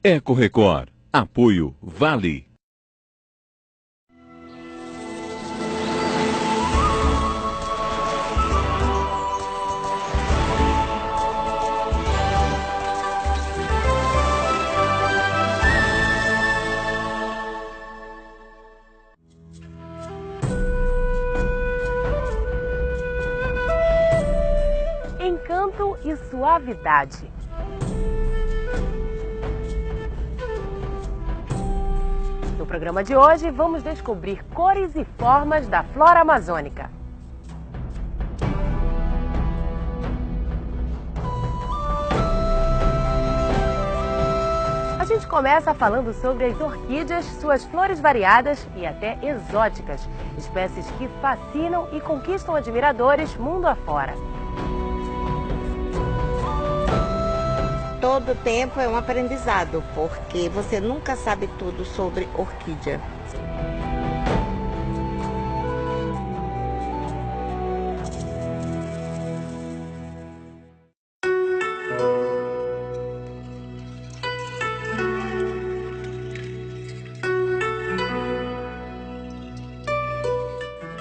Eco Record. Apoio Vale. Encanto e suavidade. No programa de hoje, vamos descobrir cores e formas da flora amazônica. A gente começa falando sobre as orquídeas, suas flores variadas e até exóticas, espécies que fascinam e conquistam admiradores mundo afora. Todo tempo é um aprendizado, porque você nunca sabe tudo sobre orquídea.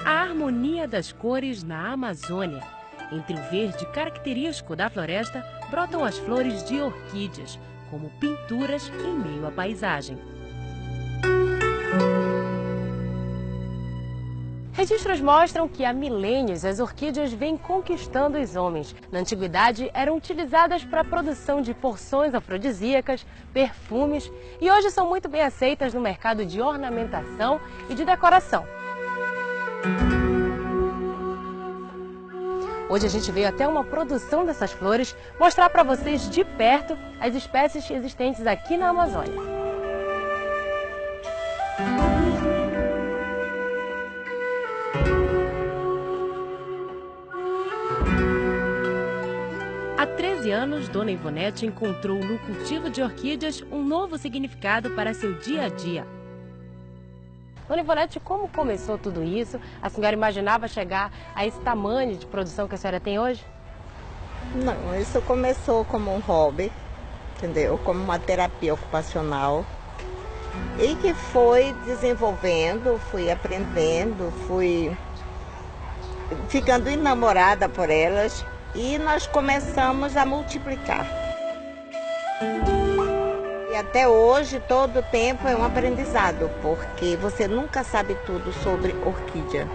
A harmonia das cores na Amazônia. Entre o verde característico da floresta, brotam as flores de orquídeas, como pinturas em meio à paisagem. Registros mostram que há milênios as orquídeas vêm conquistando os homens. Na antiguidade, eram utilizadas para a produção de porções afrodisíacas, perfumes e hoje são muito bem aceitas no mercado de ornamentação e de decoração. Hoje a gente veio até uma produção dessas flores mostrar para vocês de perto as espécies existentes aqui na Amazônia. Há 13 anos, Dona Ivonete encontrou no cultivo de orquídeas um novo significado para seu dia a dia. Dona Ivonete, como começou tudo isso? A senhora imaginava chegar a esse tamanho de produção que a senhora tem hoje? Não, isso começou como um hobby, entendeu? Como uma terapia ocupacional. E que foi desenvolvendo, fui aprendendo, fui ficando enamorada por elas e nós começamos a multiplicar. Até hoje, todo tempo é um aprendizado, porque você nunca sabe tudo sobre orquídea.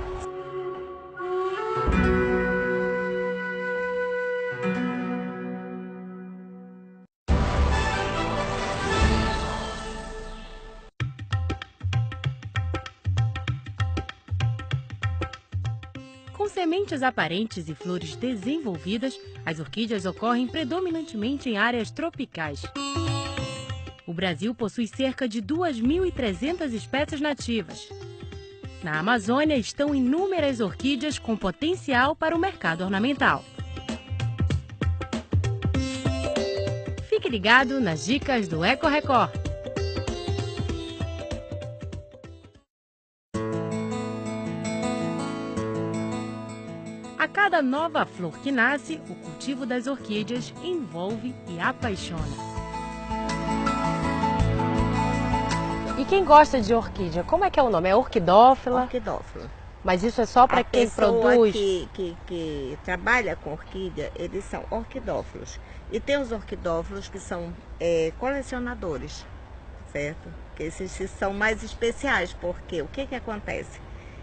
Com sementes aparentes e flores desenvolvidas, as orquídeas ocorrem predominantemente em áreas tropicais. O Brasil possui cerca de 2.300 espécies nativas. Na Amazônia estão inúmeras orquídeas com potencial para o mercado ornamental. Fique ligado nas dicas do Eco Record. A cada nova flor que nasce, o cultivo das orquídeas envolve e apaixona. E quem gosta de orquídea, como é que é o nome? É orquidófila? Orquidófila. Mas isso é só para quem produz? Que trabalha com orquídea, eles são orquidófilos. E tem os orquidófilos que são colecionadores, certo? Que esses são mais especiais, porque o que acontece?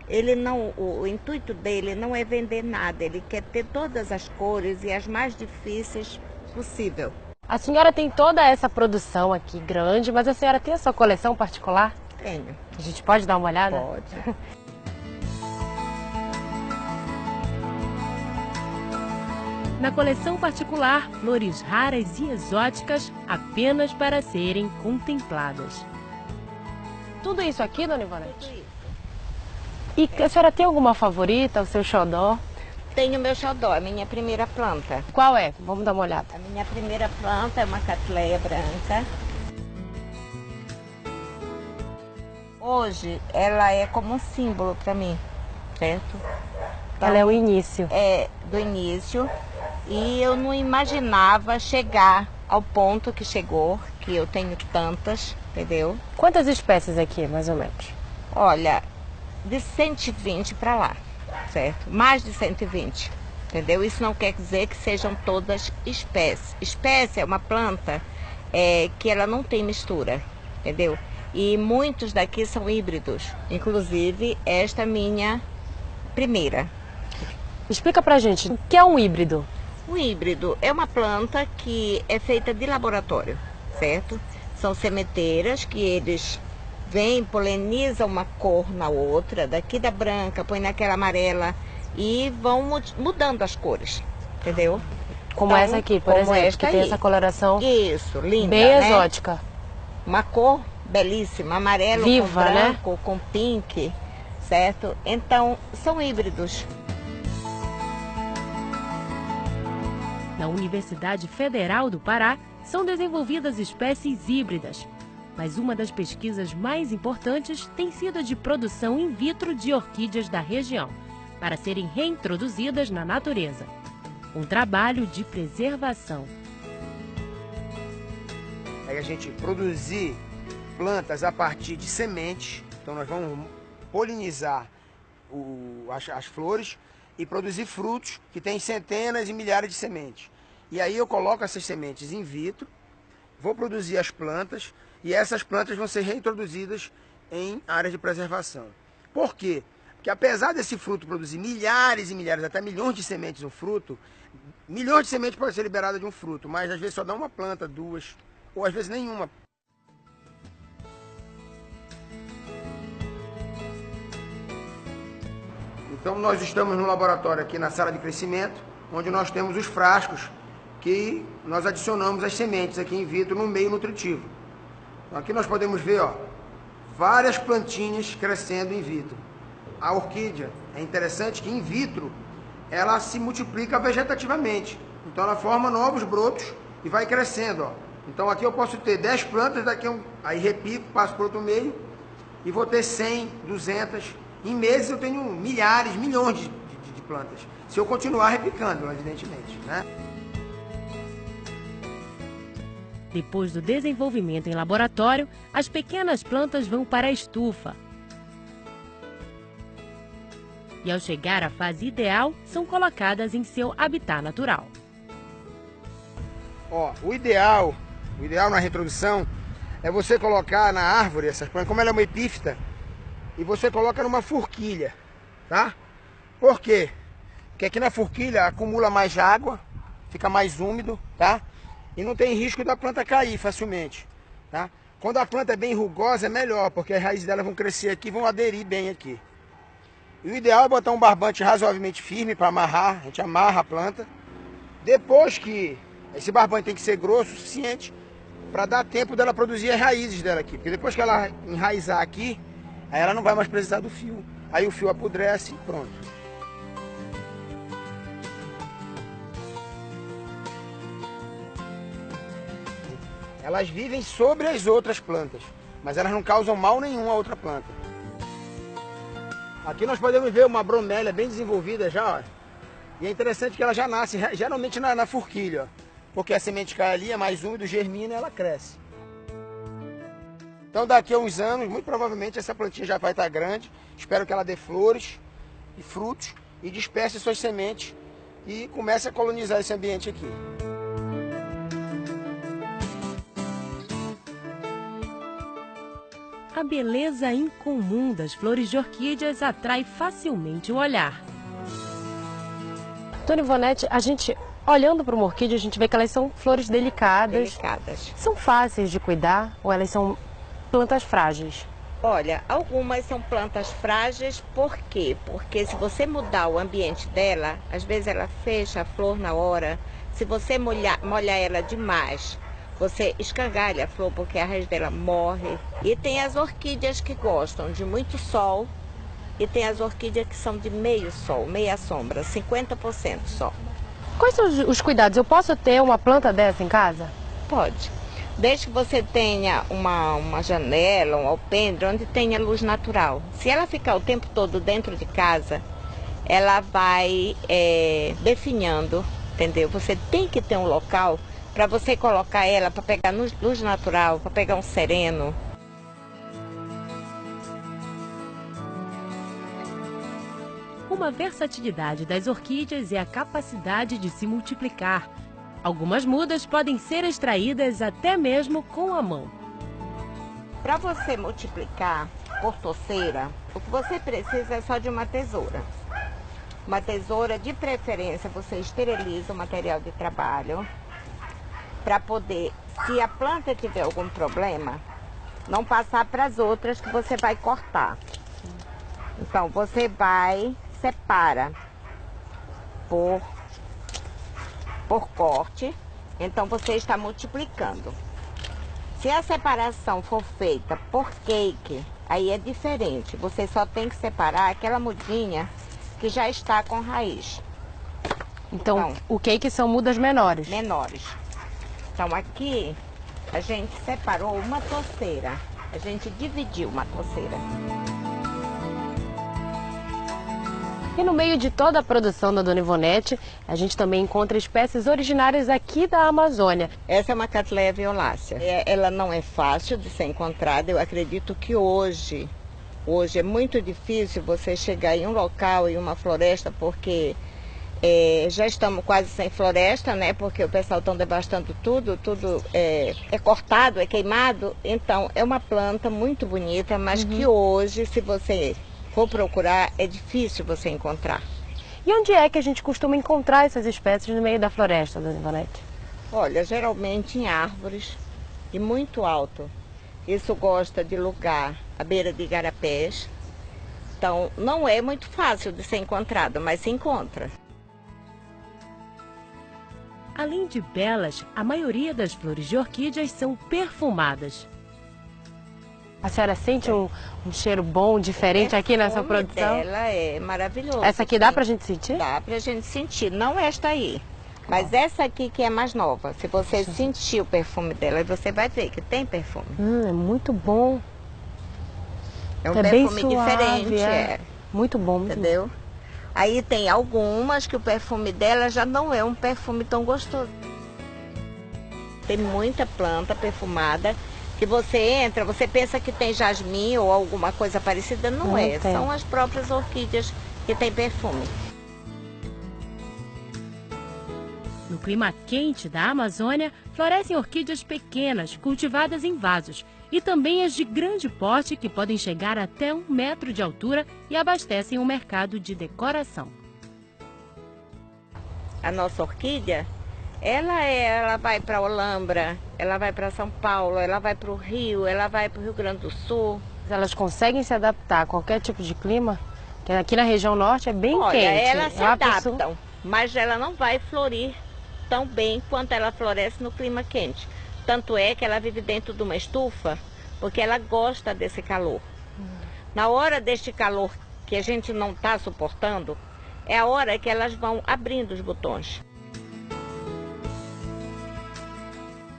Ele não, o intuito dele não é vender nada, ele quer ter todas as cores e as mais difíceis possível. A senhora tem toda essa produção aqui grande, mas a senhora tem a sua coleção particular? Tenho. A gente pode dar uma olhada? Pode. Na coleção particular, flores raras e exóticas apenas para serem contempladas. Tudo isso aqui, Dona Ivonete? Tudo isso. E a senhora tem alguma favorita, o seu xodó? Tenho meu xodó, a minha primeira planta. Qual é? Vamos dar uma olhada. A minha primeira planta é uma catleia branca. Hoje ela é como um símbolo para mim, certo? Então, ela é o início. É, do início. E eu não imaginava chegar ao ponto que chegou, que eu tenho tantas, entendeu? Quantas espécies aqui, mais ou menos? Olha, de 120 para lá, certo? Mais de 120, entendeu? Isso não quer dizer que sejam todas espécies. Espécie é uma planta que ela não tem mistura, entendeu? E muitos daqui são híbridos, inclusive esta minha primeira. Explica pra gente, o que é um híbrido? O híbrido é uma planta que é feita de laboratório, certo? São sementeiras que eles vêm, polinizam uma cor na outra, daqui da branca, põe naquela amarela e vão mudando as cores, entendeu? Como então, essa aqui, por exemplo, que tem essa coloração isso, linda, bem né? exótica. Uma cor belíssima, amarelo Viva, com branco, né? Com pink, certo? Então, são híbridos. Na Universidade Federal do Pará, são desenvolvidas espécies híbridas. Mas uma das pesquisas mais importantes tem sido a de produção in vitro de orquídeas da região, para serem reintroduzidas na natureza. Um trabalho de preservação. Aí a gente produzir plantas a partir de sementes, então nós vamos polinizar as flores e produzir frutos que têm centenas e milhares de sementes. E aí eu coloco essas sementes in vitro, vou produzir as plantas e essas plantas vão ser reintroduzidas em áreas de preservação. Por quê? Porque apesar desse fruto produzir milhares e milhares, até milhões de sementes no fruto, milhões de sementes podem ser liberadas de um fruto, mas às vezes só dá uma planta, duas, ou às vezes nenhuma. Então nós estamos no laboratório aqui na sala de crescimento, onde nós temos os frascos que nós adicionamos as sementes aqui in vitro no meio nutritivo. Então, aqui nós podemos ver, ó, várias plantinhas crescendo in vitro. A orquídea é interessante que in vitro ela se multiplica vegetativamente. Então ela forma novos brotos e vai crescendo, ó. Então aqui eu posso ter 10 plantas, aí repico, passo para outro meio e vou ter 100, 200. Em meses eu tenho milhares, milhões de plantas. Se eu continuar repicando, evidentemente, né? Depois do desenvolvimento em laboratório, as pequenas plantas vão para a estufa. E ao chegar à fase ideal, são colocadas em seu habitat natural. Ó, o ideal na reintrodução é você colocar na árvore essas plantas, como ela é uma epífita, e você coloca numa forquilha, tá? Por quê? Porque aqui na forquilha acumula mais água, fica mais úmido, tá? E não tem risco da planta cair facilmente, tá? Quando a planta é bem rugosa é melhor, porque as raízes dela vão crescer aqui e vão aderir bem aqui. E o ideal é botar um barbante razoavelmente firme para amarrar, a gente amarra a planta. Depois que esse barbante tem que ser grosso o suficiente para dar tempo dela produzir as raízes dela aqui. Porque depois que ela enraizar aqui, aí ela não vai mais precisar do fio. Aí o fio apodrece e pronto. Elas vivem sobre as outras plantas, mas elas não causam mal nenhum a outra planta. Aqui nós podemos ver uma bromélia bem desenvolvida já, ó. E é interessante que ela já nasce, geralmente na forquilha, ó. Porque a semente cai ali, é mais úmido, germina e ela cresce. Então daqui a uns anos, muito provavelmente essa plantinha já vai estar grande. Espero que ela dê flores e frutos e disperse suas sementes e comece a colonizar esse ambiente aqui. A beleza incomum das flores de orquídeas atrai facilmente o olhar. Dona Ivonete, a gente, olhando para uma orquídea, a gente vê que elas são flores delicadas. São fáceis de cuidar ou elas são plantas frágeis? Olha, algumas são plantas frágeis, por quê? Porque se você mudar o ambiente dela, às vezes ela fecha a flor na hora. Se você molhar ela demais, você escangalha a flor porque a raiz dela morre. E tem as orquídeas que gostam de muito sol e tem as orquídeas que são de meio sol, meia sombra, 50% só. Quais são os cuidados? Eu posso ter uma planta dessa em casa? Pode. Desde que você tenha uma janela, um alpendre, onde tenha luz natural. Se ela ficar o tempo todo dentro de casa, ela vai definhando, entendeu? Você tem que ter um local para você colocar ela para pegar luz natural, para pegar um sereno. Uma versatilidade das orquídeas é a capacidade de se multiplicar. Algumas mudas podem ser extraídas até mesmo com a mão. Para você multiplicar por toceira, o que você precisa é só de uma tesoura. Uma tesoura, de preferência, você esteriliza o material de trabalho para poder, se a planta tiver algum problema, não passar para as outras que você vai cortar. Então, você separa por corte, então você está multiplicando. Se a separação for feita por cake, aí é diferente. Você só tem que separar aquela mudinha que já está com raiz. Então, o cake são mudas menores. Menores. Então aqui a gente separou uma toceira. A gente dividiu uma toceira. E no meio de toda a produção da Dona Ivonete, a gente também encontra espécies originárias aqui da Amazônia. Essa é uma Cattleya violácea. Ela não é fácil de ser encontrada. Eu acredito que hoje é muito difícil você chegar em um local, em uma floresta, porque já estamos quase sem floresta, né? Porque o pessoal está devastando tudo é cortado, é queimado. Então é uma planta muito bonita, mas que hoje, se você for procurar, é difícil você encontrar. E onde é que a gente costuma encontrar essas espécies no meio da floresta, Dona Ivonete? Olha, geralmente em árvores e muito alto. Isso gosta de lugar à beira de igarapés. Então, não é muito fácil de ser encontrado, mas se encontra. Além de belas, a maioria das flores de orquídeas são perfumadas. A senhora sente um cheiro bom, diferente aqui nessa produção? Ela é maravilhosa. Essa aqui dá pra gente sentir? Dá pra gente sentir, não esta aí. Mas essa aqui que é mais nova. Se você sentir o perfume dela, você vai ver que tem perfume. É muito bom. É um perfume bem suave, diferente, Muito bom, muito entendeu? bom. Aí tem algumas que o perfume dela já não é um perfume tão gostoso. Tem muita planta perfumada que você entra, você pensa que tem jasmim ou alguma coisa parecida, não é. Tem. São as próprias orquídeas que têm perfume. No clima quente da Amazônia, florescem orquídeas pequenas, cultivadas em vasos, e também as de grande porte, que podem chegar até 1 metro de altura e abastecem o mercado de decoração. A nossa orquídea, ela vai para Olambra, ela vai para São Paulo, ela vai para o Rio, ela vai para o Rio Grande do Sul. Elas conseguem se adaptar a qualquer tipo de clima? Porque aqui na região norte é bem Olha, quente. elas se Lá pro sul- adaptam, mas ela não vai florir tão bem quanto ela floresce no clima quente. Tanto é que ela vive dentro de uma estufa, porque ela gosta desse calor. Na hora deste calor que a gente não está suportando, é a hora que elas vão abrindo os botões.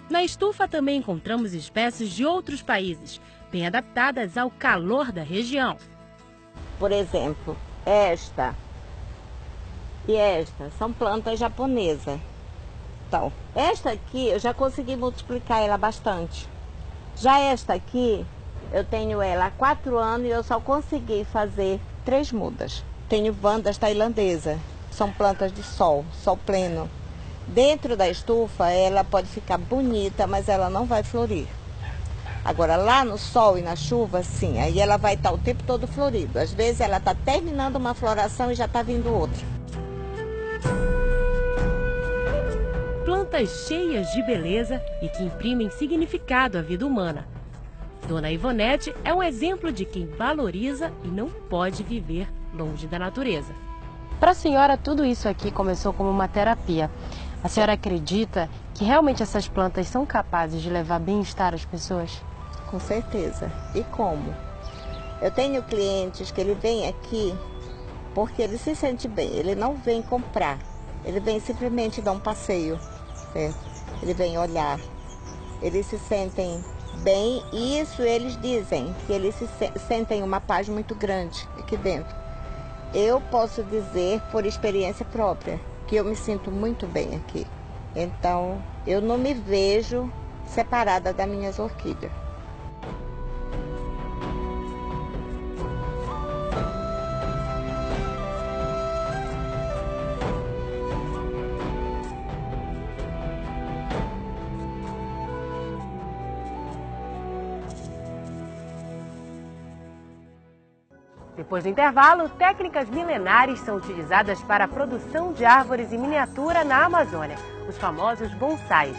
Na estufa também encontramos espécies de outros países, bem adaptadas ao calor da região. Por exemplo, esta e esta são plantas japonesas. Então, esta aqui eu já consegui multiplicar ela bastante. Já esta aqui, eu tenho ela há 4 anos e eu só consegui fazer 3 mudas. Tenho bandas tailandesas, são plantas de sol pleno. Dentro da estufa ela pode ficar bonita, mas ela não vai florir. Agora lá no sol e na chuva, sim, aí ela vai estar o tempo todo florida. Às vezes ela está terminando uma floração e já está vindo outra. Plantas cheias de beleza e que imprimem significado à vida humana. Dona Ivonete é um exemplo de quem valoriza e não pode viver longe da natureza. Para a senhora, tudo isso aqui começou como uma terapia. A senhora acredita que realmente essas plantas são capazes de levar bem-estar às pessoas? Com certeza. E como? Eu tenho clientes que ele vem aqui porque ele se sente bem. Ele não vem comprar. Ele vem simplesmente dar um passeio, certo? Ele vem olhar. Eles se sentem bem e isso eles dizem, que eles sentem uma paz muito grande aqui dentro. Eu posso dizer por experiência própria que eu me sinto muito bem aqui. Então, eu não me vejo separada das minhas orquídeas. Depois do intervalo, técnicas milenares são utilizadas para a produção de árvores em miniatura na Amazônia, os famosos bonsais.